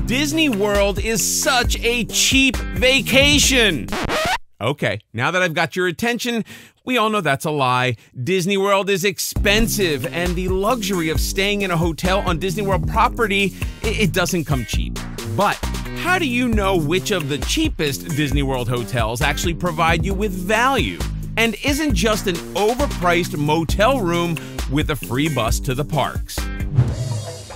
Disney World is such a cheap vacation. Okay, now that I've got your attention, we all know that's a lie. Disney World is expensive, and the luxury of staying in a hotel on Disney World property, it doesn't come cheap. But how do you know which of the cheapest Disney World hotels actually provide you with value and isn't just an overpriced motel room with a free bus to the parks?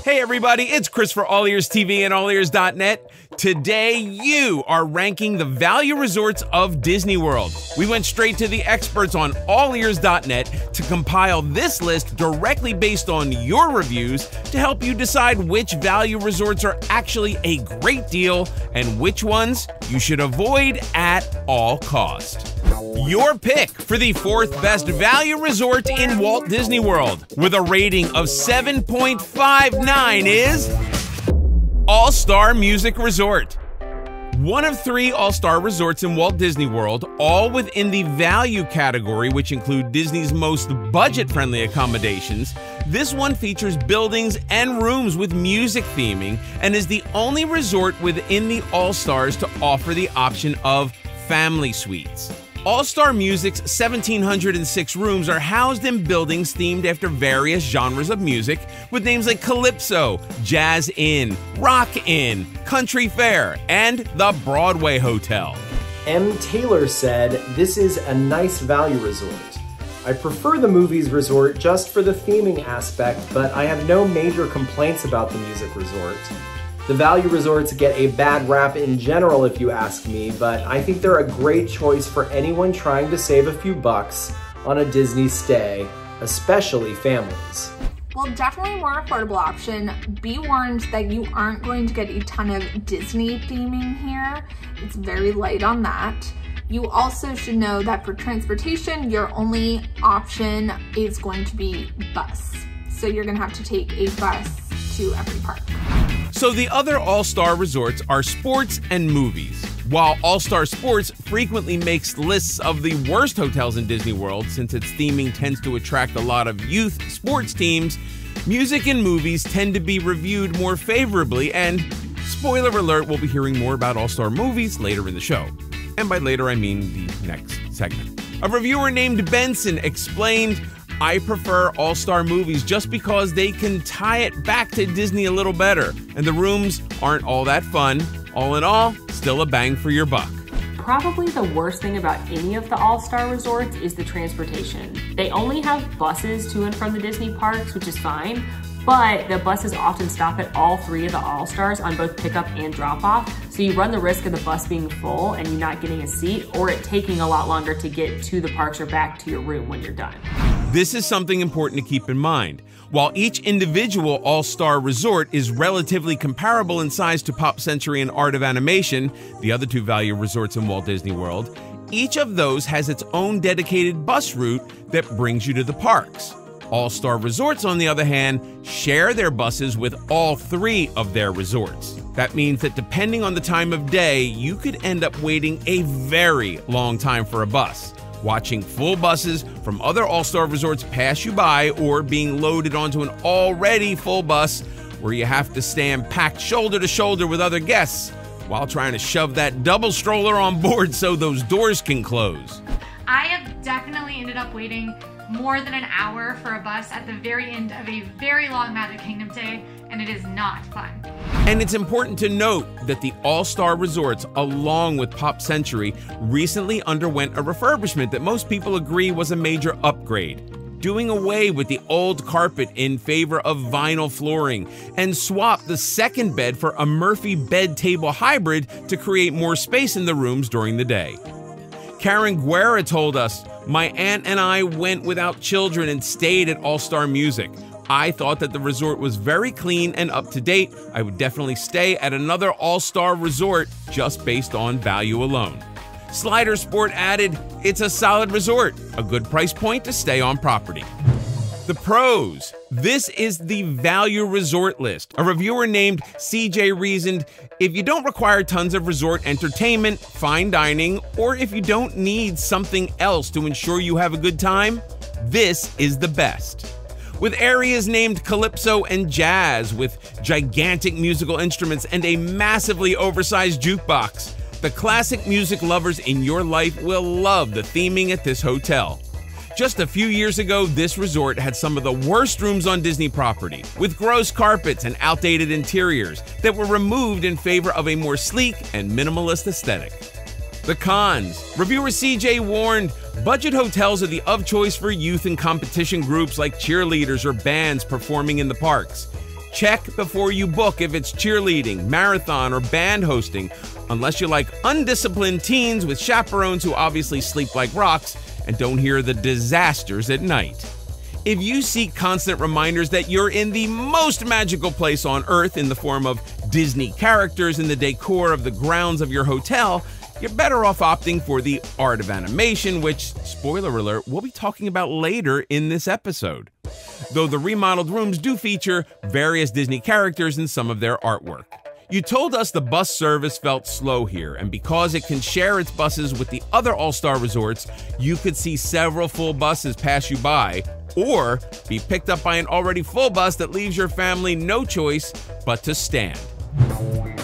Hey everybody, it's Chris for All Ears TV and allears.net. Today, you are ranking the value resorts of Disney World. We went straight to the experts on allears.net to compile this list directly based on your reviews to help you decide which value resorts are actually a great deal and which ones you should avoid at all cost. Your pick for the fourth best value resort in Walt Disney World with a rating of 7.59 is All-Star Music Resort. One of 3 All-Star resorts in Walt Disney World, all within the value category, which include Disney's most budget-friendly accommodations. This one features buildings and rooms with music theming and is the only resort within the All-Stars to offer the option of family suites. All-Star Music's 1,706 rooms are housed in buildings themed after various genres of music with names like Calypso, Jazz Inn, Rock Inn, Country Fair, and the Broadway Hotel. M. Taylor said, "This is a nice value resort. I prefer the movies resort just for the theming aspect, but I have no major complaints about the music resort. The value resorts get a bad rap in general if you ask me, but I think they're a great choice for anyone trying to save a few bucks on a Disney stay, especially families." Well, definitely a more affordable option. Be warned that you aren't going to get a ton of Disney theming here. It's very light on that. You also should know that for transportation, your only option is going to be bus. So you're gonna have to take a bus to every park. So the other All-Star resorts are sports and movies. While All-Star Sports frequently makes lists of the worst hotels in Disney World since its theming tends to attract a lot of youth sports teams, music and movies tend to be reviewed more favorably, and spoiler alert, we'll be hearing more about All-Star movies later in the show. And by later, I mean the next segment. A reviewer named Benson explained, "I prefer All-Star movies just because they can tie it back to Disney a little better, and the rooms aren't all that fun. All in all, still a bang for your buck." Probably the worst thing about any of the All-Star resorts is the transportation. They only have buses to and from the Disney parks, which is fine, but the buses often stop at all 3 of the All-Stars on both pickup and drop-off, so you run the risk of the bus being full and you not getting a seat, or it taking a lot longer to get to the parks or back to your room when you're done. This is something important to keep in mind. While each individual All-Star resort is relatively comparable in size to Pop Century and Art of Animation, the other 2 value resorts in Walt Disney World, each of those has its own dedicated bus route that brings you to the parks. All-Star resorts, on the other hand, share their buses with all 3 of their resorts. That means that depending on the time of day, you could end up waiting a very long time for a bus, watching full buses from other All-Star resorts pass you by, or being loaded onto an already full bus where you have to stand packed shoulder to shoulder with other guests while trying to shove that double stroller on board so those doors can close. I have definitely ended up waiting more than an hour for a bus at the very end of a very long Magic Kingdom day, and it is not fun. And it's important to note that the All-Star resorts, along with Pop Century, recently underwent a refurbishment that most people agree was a major upgrade, doing away with the old carpet in favor of vinyl flooring, and swapped the second bed for a Murphy bed table hybrid to create more space in the rooms during the day. Karen Guerra told us, "My aunt and I went without children and stayed at All-Star Music. I thought that the resort was very clean and up to date. I would definitely stay at another All-Star resort just based on value alone." Slider Sport added, "It's a solid resort, a good price point to stay on property." The pros. This is the value resort list. A reviewer named CJ reasoned, "If you don't require tons of resort entertainment, fine dining, or if you don't need something else to ensure you have a good time, this is the best." with areas named Calypso and Jazz, with gigantic musical instruments and a massively oversized jukebox. The classic music lovers in your life will love the theming at this hotel. Just a few years ago, this resort had some of the worst rooms on Disney property, with gross carpets and outdated interiors that were removed in favor of a more sleek and minimalist aesthetic. The cons. Reviewer CJ warned, budget hotels are the of choice for youth and competition groups like cheerleaders or bands performing in the parks. Check before you book if it's cheerleading, marathon, or band hosting, unless you like undisciplined teens with chaperones who obviously sleep like rocks and don't hear the disasters at night. If you seek constant reminders that you're in the most magical place on Earth in the form of Disney characters and the decor of the grounds of your hotel, you're better off opting for the art of animation, which, spoiler alert, we'll be talking about later in this episode. Though the remodeled rooms do feature various Disney characters in some of their artwork. You told us the bus service felt slow here, and because it can share its buses with the other all-star resorts, you could see several full buses pass you by, or be picked up by an already full bus that leaves your family no choice but to stand.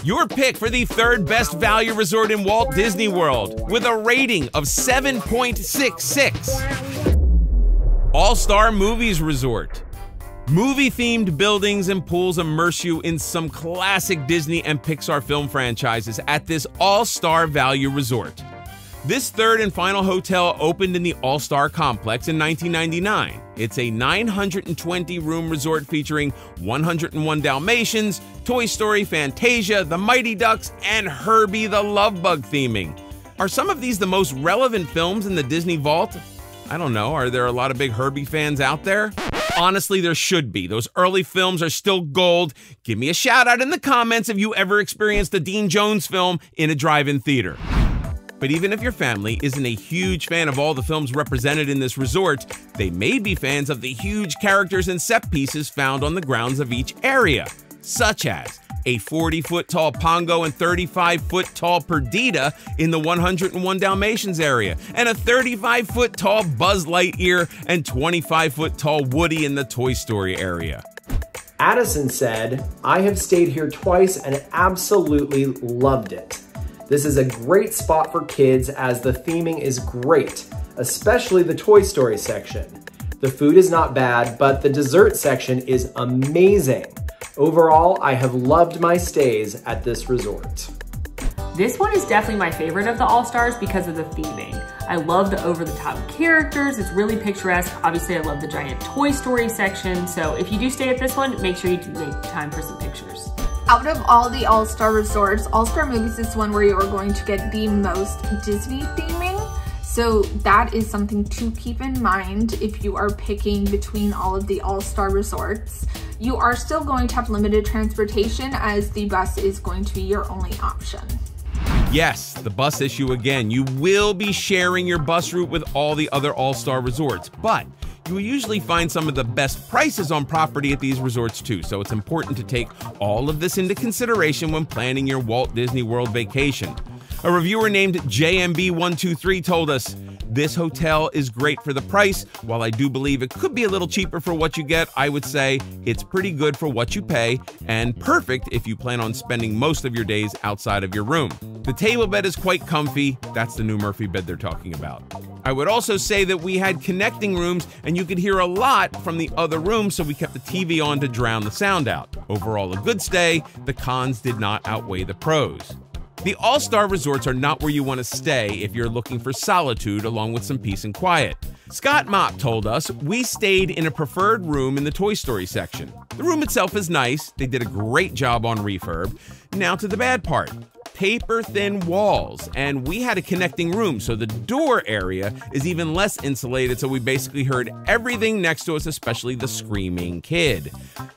Your pick for the third best value resort in Walt Disney World, with a rating of 7.66. All-Star Movies Resort. Movie-themed buildings and pools immerse you in some classic Disney and Pixar film franchises at this all-star value resort. This third and final hotel opened in the All-Star Complex in 1999. It's a 920-room resort featuring 101 Dalmatians, Toy Story, Fantasia, The Mighty Ducks, and Herbie the Love Bug theming. Are some of these the most relevant films in the Disney Vault? I don't know, are there a lot of big Herbie fans out there? Honestly, there should be. Those early films are still gold. Give me a shout out in the comments if you ever experienced a Dean Jones film in a drive-in theater. But even if your family isn't a huge fan of all the films represented in this resort, they may be fans of the huge characters and set pieces found on the grounds of each area, such as a 40-foot-tall Pongo and 35-foot-tall Perdita in the 101 Dalmatians area, and a 35-foot-tall Buzz Lightyear and 25-foot-tall Woody in the Toy Story area. Addison said, I have stayed here twice and absolutely loved it. This is a great spot for kids as the theming is great, especially the Toy Story section. The food is not bad, but the dessert section is amazing. Overall, I have loved my stays at this resort. This one is definitely my favorite of the All-Stars because of the theming. I love the over-the-top characters, it's really picturesque. Obviously, I love the giant Toy Story section, so if you do stay at this one, make sure you do make time for some pictures. Out of all the All-Star resorts, All-Star Movies is one where you are going to get the most Disney theming. So that is something to keep in mind if you are picking between all of the All-Star resorts. You are still going to have limited transportation as the bus is going to be your only option. Yes, the bus issue again. You will be sharing your bus route with all the other All-Star resorts, but you will usually find some of the best prices on property at these resorts too, so it's important to take all of this into consideration when planning your Walt Disney World vacation. A reviewer named JMB123 told us, this hotel is great for the price. While I do believe it could be a little cheaper for what you get, I would say it's pretty good for what you pay and perfect if you plan on spending most of your days outside of your room. The table bed is quite comfy. That's the new Murphy bed they're talking about. I would also say that we had connecting rooms and you could hear a lot from the other rooms, so we kept the TV on to drown the sound out. Overall, a good stay. The cons did not outweigh the pros. The All-Star resorts are not where you want to stay if you're looking for solitude along with some peace and quiet. Scott Mott told us, we stayed in a preferred room in the Toy Story section. The room itself is nice. They did a great job on refurb. Now to the bad part. Paper-thin walls, and we had a connecting room, so the door area is even less insulated, so we basically heard everything next to us, especially the screaming kid.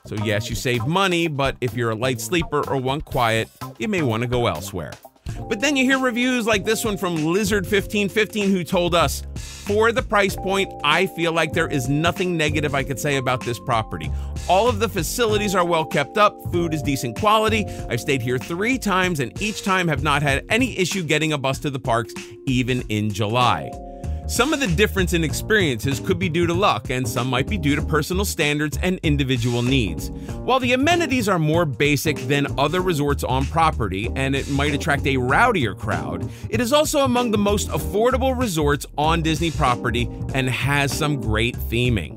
So yes, you save money, but if you're a light sleeper or want quiet, you may want to go elsewhere. But then you hear reviews like this one from Lizard1515 who told us, for the price point, I feel like there is nothing negative I could say about this property. All of the facilities are well kept up, food is decent quality. I've stayed here 3 times and each time have not had any issue getting a bus to the parks, even in July. Some of the difference in experiences could be due to luck, and some might be due to personal standards and individual needs. While the amenities are more basic than other resorts on property, and it might attract a rowdier crowd, it is also among the most affordable resorts on Disney property and has some great theming.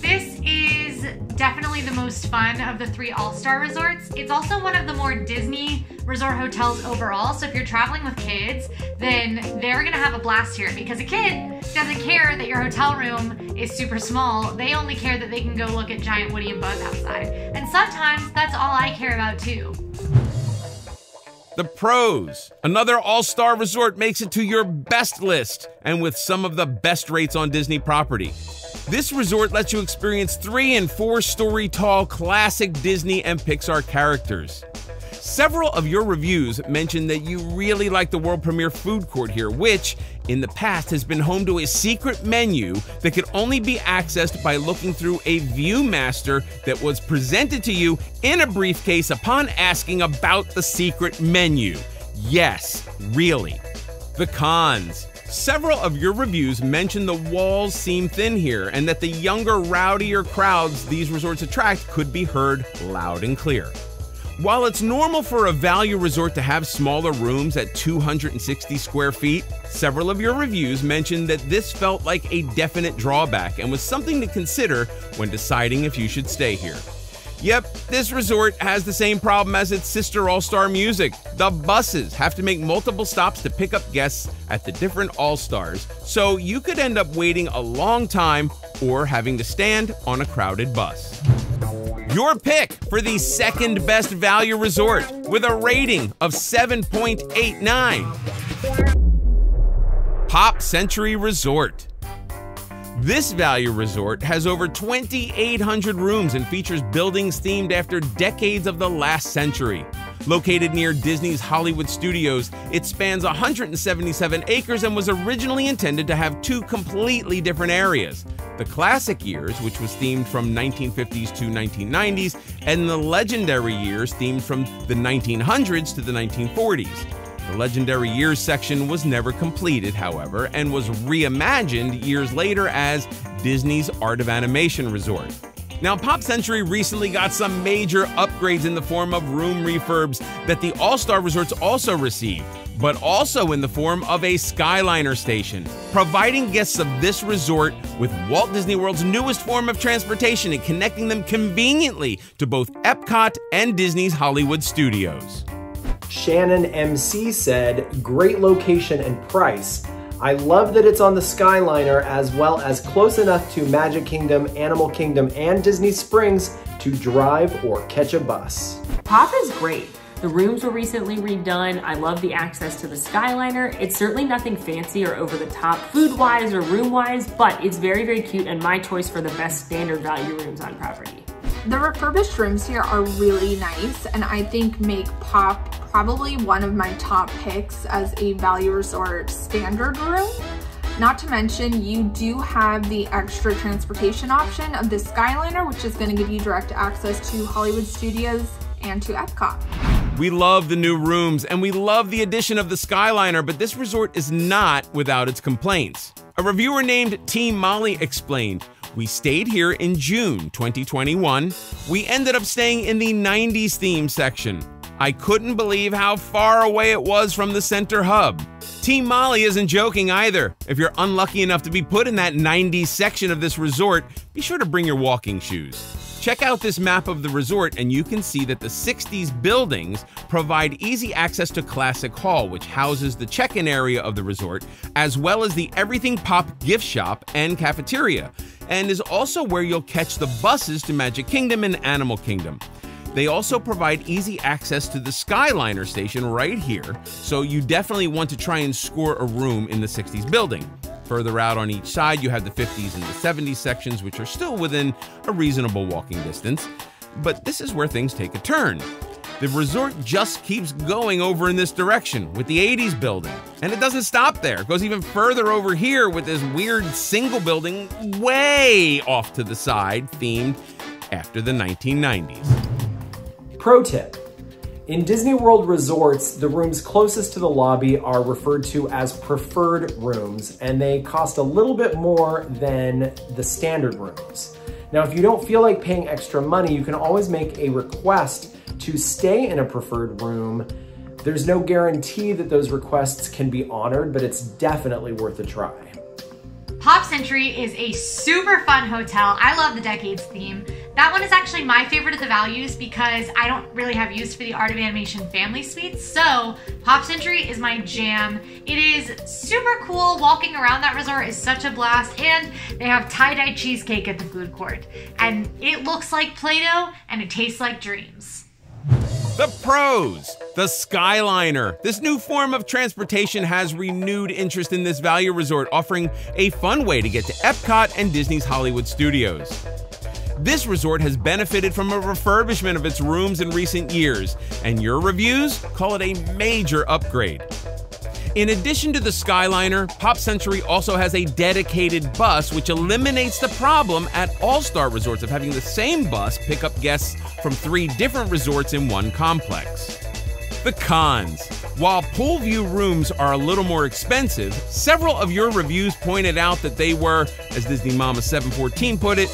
This is definitely the most fun of the 3 all-star resorts. It's also one of the more Disney resort hotels overall, so if you're traveling with kids, then they're gonna have a blast here, because a kid doesn't care that your hotel room is super small. They only care that they can go look at giant Woody and Buzz outside. And sometimes that's all I care about too. The pros. Another all-star resort makes it to your best list, and with some of the best rates on Disney property. This resort lets you experience 3- and 4-story tall classic Disney and Pixar characters. Several of your reviews mentioned that you really like the world premiere food court here, which in the past has been home to a secret menu that could only be accessed by looking through a Viewmaster that was presented to you in a briefcase upon asking about the secret menu. Yes, really. The cons. Several of your reviews mentioned the walls seem thin here, and that the younger, rowdier crowds these resorts attract could be heard loud and clear. While it's normal for a value resort to have smaller rooms at 260 square feet, several of your reviews mentioned that this felt like a definite drawback and was something to consider when deciding if you should stay here. Yep, this resort has the same problem as its sister All-Star Music. The buses have to make multiple stops to pick up guests at the different All-Stars, so you could end up waiting a long time or having to stand on a crowded bus. Your pick for the second best value resort with a rating of 7.89. Pop Century Resort. This value resort has over 2,800 rooms and features buildings themed after decades of the last century. Located near Disney's Hollywood Studios, it spans 177 acres and was originally intended to have 2 completely different areas. The classic years, which was themed from 1950s to 1990s, and the legendary years themed from the 1900s to the 1940s. The legendary years section was never completed, however, and was reimagined years later as Disney's Art of Animation Resort. Now, Pop Century recently got some major upgrades in the form of room refurbs that the All-Star Resorts also received, but also in the form of a Skyliner station, providing guests of this resort with Walt Disney World's newest form of transportation and connecting them conveniently to both Epcot and Disney's Hollywood Studios. Shannon MC said, great location and price. I love that it's on the Skyliner as well as close enough to Magic Kingdom, Animal Kingdom, and Disney Springs to drive or catch a bus. Pop is great. The rooms were recently redone. I love the access to the Skyliner. It's certainly nothing fancy or over the top food-wise or room-wise, but it's very, very cute and my choice for the best standard value rooms on property. The refurbished rooms here are really nice and I think make Pop probably one of my top picks as a value resort standard room. Not to mention, you do have the extra transportation option of the Skyliner, which is going to give you direct access to Hollywood Studios and to Epcot. We love the new rooms and we love the addition of the Skyliner, but this resort is not without its complaints. A reviewer named Team Molly explained, "We stayed here in June 2021. We ended up staying in the 90s theme section. I couldn't believe how far away it was from the center hub." Team Molly isn't joking either. If you're unlucky enough to be put in that 90s section of this resort, be sure to bring your walking shoes. Check out this map of the resort and you can see that the 60s buildings provide easy access to Classic Hall, which houses the check-in area of the resort, as well as the Everything Pop gift shop and cafeteria, and is also where you'll catch the buses to Magic Kingdom and Animal Kingdom. They also provide easy access to the Skyliner station right here, so you definitely want to try and score a room in the 60s building. Further out on each side, you have the 50s and the 70s sections, which are still within a reasonable walking distance. But this is where things take a turn. The resort just keeps going over in this direction with the 80s building. And it doesn't stop there. It goes even further over here with this weird single building way off to the side, themed after the 1990s. Pro tip. In Disney World resorts, the rooms closest to the lobby are referred to as preferred rooms, and they cost a little bit more than the standard rooms. Now, if you don't feel like paying extra money, you can always make a request to stay in a preferred room. There's no guarantee that those requests can be honored, but it's definitely worth a try. Pop Century is a super fun hotel. I love the Decades theme. That one is actually my favorite of the values because I don't really have use for the Art of Animation family suites, so Pop Century is my jam. It is super cool. Walking around that resort is such a blast, and they have tie-dye cheesecake at the food court. And it looks like Play-Doh, and it tastes like dreams. The pros. The Skyliner. This new form of transportation has renewed interest in this value resort, offering a fun way to get to Epcot and Disney's Hollywood Studios. This resort has benefited from a refurbishment of its rooms in recent years, and your reviews call it a major upgrade. In addition to the Skyliner, Pop Century also has a dedicated bus, which eliminates the problem at all-star resorts of having the same bus pick up guests from 3 different resorts in one complex. The cons. While pool view rooms are a little more expensive, several of your reviews pointed out that they were, as Disney Mama 714 put it,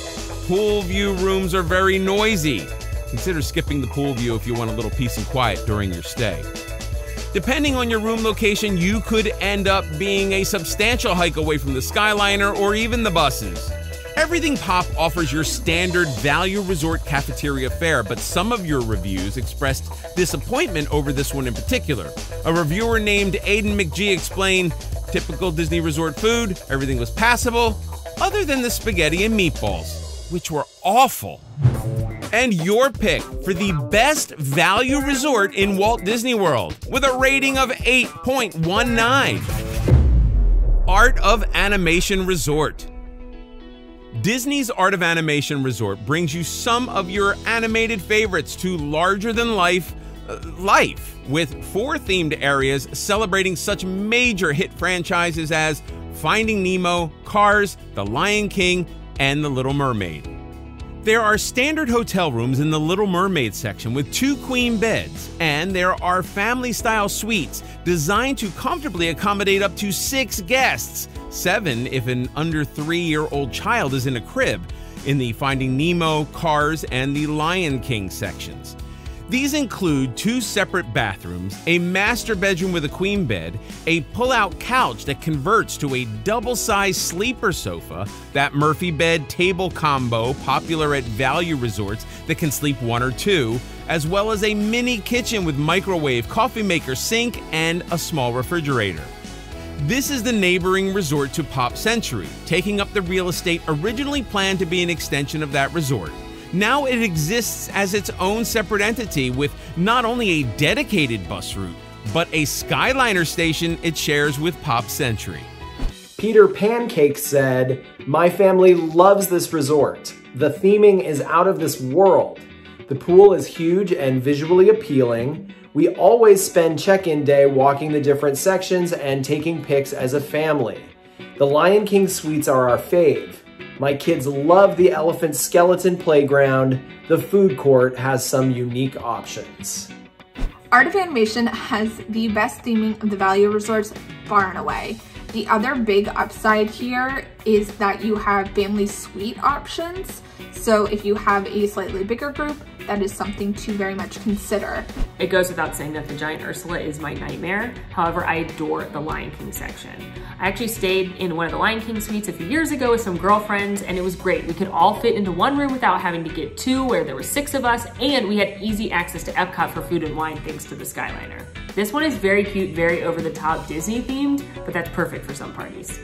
pool view rooms are very noisy. Consider skipping the pool view if you want a little peace and quiet during your stay. Depending on your room location, you could end up being a substantial hike away from the Skyliner or even the buses. Everything Pop offers your standard value resort cafeteria fare, but some of your reviews expressed disappointment over this one in particular. A reviewer named Aiden McGee explained, typical Disney resort food, everything was passable, other than the spaghetti and meatballs, which were awful. And your pick for the best value resort in Walt Disney World with a rating of 8.19. Art of Animation Resort. Disney's Art of Animation Resort brings you some of your animated favorites to larger-than-life life, with 4 themed areas celebrating such major hit franchises as Finding Nemo, Cars, The Lion King, and The Little Mermaid. There are standard hotel rooms in the Little Mermaid section with 2 queen beds, and there are family-style suites designed to comfortably accommodate up to 6 guests, 7 if an under 3-year-old child is in a crib, in the Finding Nemo, Cars, and the Lion King sections. These include 2 separate bathrooms, a master bedroom with a queen bed, a pull-out couch that converts to a double-sized sleeper sofa, that Murphy bed table combo popular at value resorts that can sleep 1 or 2, as well as a mini kitchen with microwave, coffee maker, sink, and a small refrigerator. This is the neighboring resort to Pop Century, taking up the real estate originally planned to be an extension of that resort. Now it exists as its own separate entity with not only a dedicated bus route, but a Skyliner station it shares with Pop Century. Peter Pancake said, "My family loves this resort. The theming is out of this world. The pool is huge and visually appealing. We always spend check-in day walking the different sections and taking pics as a family. The Lion King suites are our fave. My kids love the elephant skeleton playground. The food court has some unique options." Art of Animation has the best theming of the value resorts far and away. The other big upside here is that you have family suite options. So if you have a slightly bigger group, that is something to very much consider. It goes without saying that the giant Ursula is my nightmare. However, I adore the Lion King section. I actually stayed in one of the Lion King suites a few years ago with some girlfriends, and it was great. We could all fit into one room without having to get 2, where there were 6 of us, and we had easy access to Epcot for food and wine thanks to the Skyliner. This one is very cute, very over-the-top Disney themed, but that's perfect for some parties.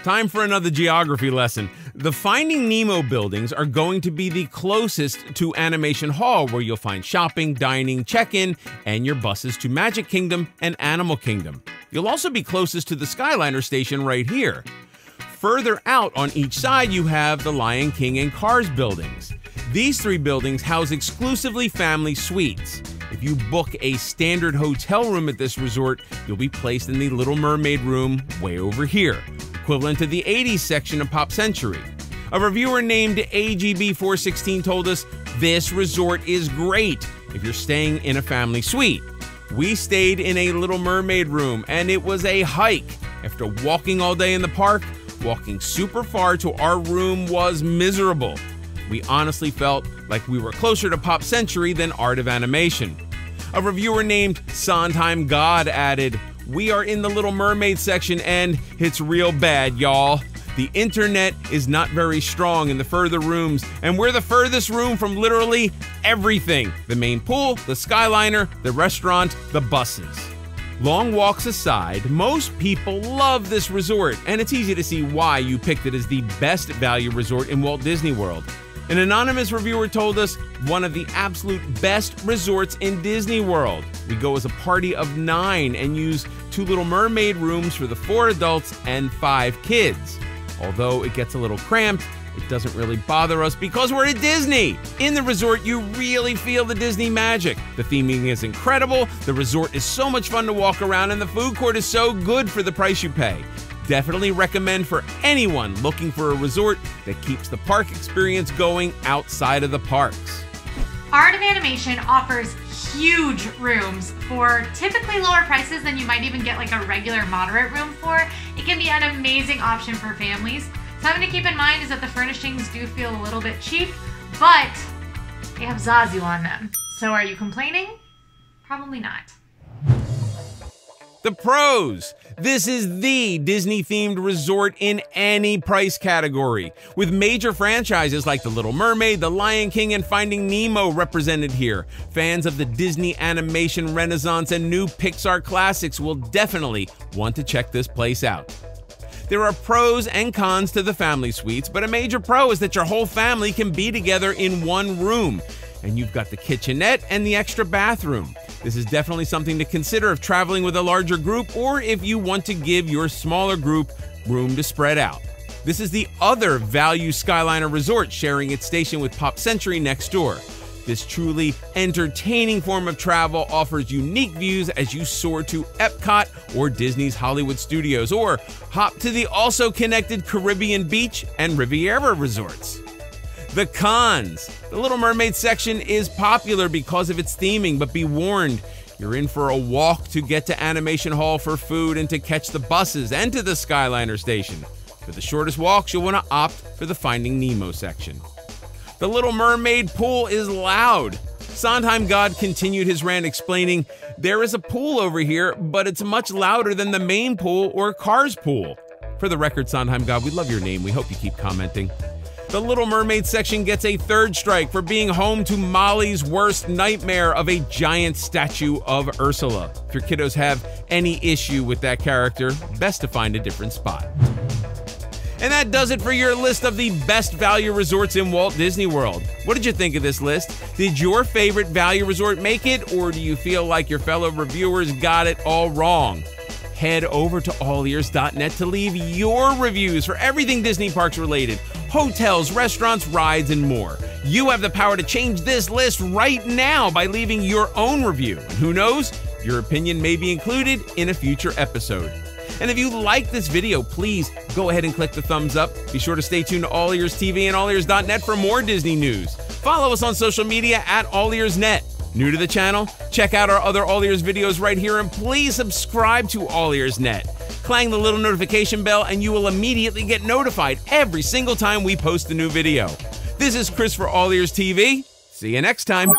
Time for another geography lesson. The Finding Nemo buildings are going to be the closest to Animation Hall, where you'll find shopping, dining, check-in, and your buses to Magic Kingdom and Animal Kingdom. You'll also be closest to the Skyliner station right here. Further out on each side, you have the Lion King and Cars buildings. These 3 buildings house exclusively family suites. If you book a standard hotel room at this resort, you'll be placed in the Little Mermaid room way over here, equivalent to the 80s section of Pop Century. A reviewer named AGB416 told us, "This resort is great. if you're staying in a family suite. We stayed in a Little Mermaid room, and it was a hike. After walking all day in the park, walking super far to our room was miserable. We honestly felt like we were closer to Pop Century than Art of Animation. A reviewer named Sondheim God added, "We are in the Little Mermaid section and it's real bad, y'all. The internet is not very strong in the further rooms, and we're the furthest room from literally everything. The main pool, the Skyliner, the restaurant, the buses." Long walks aside, most people love this resort, and it's easy to see why you picked it as the best value resort in Walt Disney World. An anonymous reviewer told us, "One of the absolute best resorts in Disney World. We go as a party of 9 and use 2 Little Mermaid rooms for the 4 adults and 5 kids. Although it gets a little cramped, it doesn't really bother us because we're at Disney. In the resort, you really feel the Disney magic. The theming is incredible, the resort is so much fun to walk around, and the food court is so good for the price you pay. Definitely recommend for anyone looking for a resort that keeps the park experience going outside of the parks." Art of Animation offers huge rooms for typically lower prices than you might even get like a regular moderate room for. It can be an amazing option for families. Something to keep in mind is that the furnishings do feel a little bit cheap, but they have Zazu on them. So are you complaining? Probably not. The pros. This is the Disney-themed resort in any price category, with major franchises like The Little Mermaid, The Lion King, and Finding Nemo represented here. Fans of the Disney animation renaissance and new Pixar classics will definitely want to check this place out. There are pros and cons to the family suites, but a major pro is that your whole family can be together in one room, and you've got the kitchenette and the extra bathroom. This is definitely something to consider if traveling with a larger group or if you want to give your smaller group room to spread out. This is the other value Skyliner resort, sharing its station with Pop Century next door. This truly entertaining form of travel offers unique views as you soar to Epcot or Disney's Hollywood Studios, or hop to the also connected Caribbean Beach and Riviera resorts. The cons. The Little Mermaid section is popular because of its theming, but be warned, you're in for a walk to get to Animation Hall for food and to catch the buses and to the Skyliner station. For the shortest walks, you'll want to opt for the Finding Nemo section. The Little Mermaid pool is loud. Sondheim God continued his rant explaining, "There is a pool over here, but it's much louder than the main pool or Cars pool." For the record, Sondheim God, we love your name. We hope you keep commenting. The Little Mermaid section gets a 3rd strike for being home to Molly's worst nightmare of a giant statue of Ursula. If your kiddos have any issue with that character, best to find a different spot. And that does it for your list of the best value resorts in Walt Disney World. What did you think of this list? Did your favorite value resort make it, or do you feel like your fellow reviewers got it all wrong? Head over to allears.net to leave your reviews for everything Disney Parks related. Hotels, restaurants, rides, and more. You have the power to change this list right now by leaving your own review. And who knows, your opinion may be included in a future episode. And if you like this video, please go ahead and click the thumbs up. Be sure to stay tuned to All Ears TV and allears.net for more Disney news. Follow us on social media at allearsnet. New to the channel? Check out our other All Ears videos right here, and please subscribe to All Ears Net. Clang the little notification bell and you will immediately get notified every single time we post a new video. This is Chris for All Ears TV. See you next time.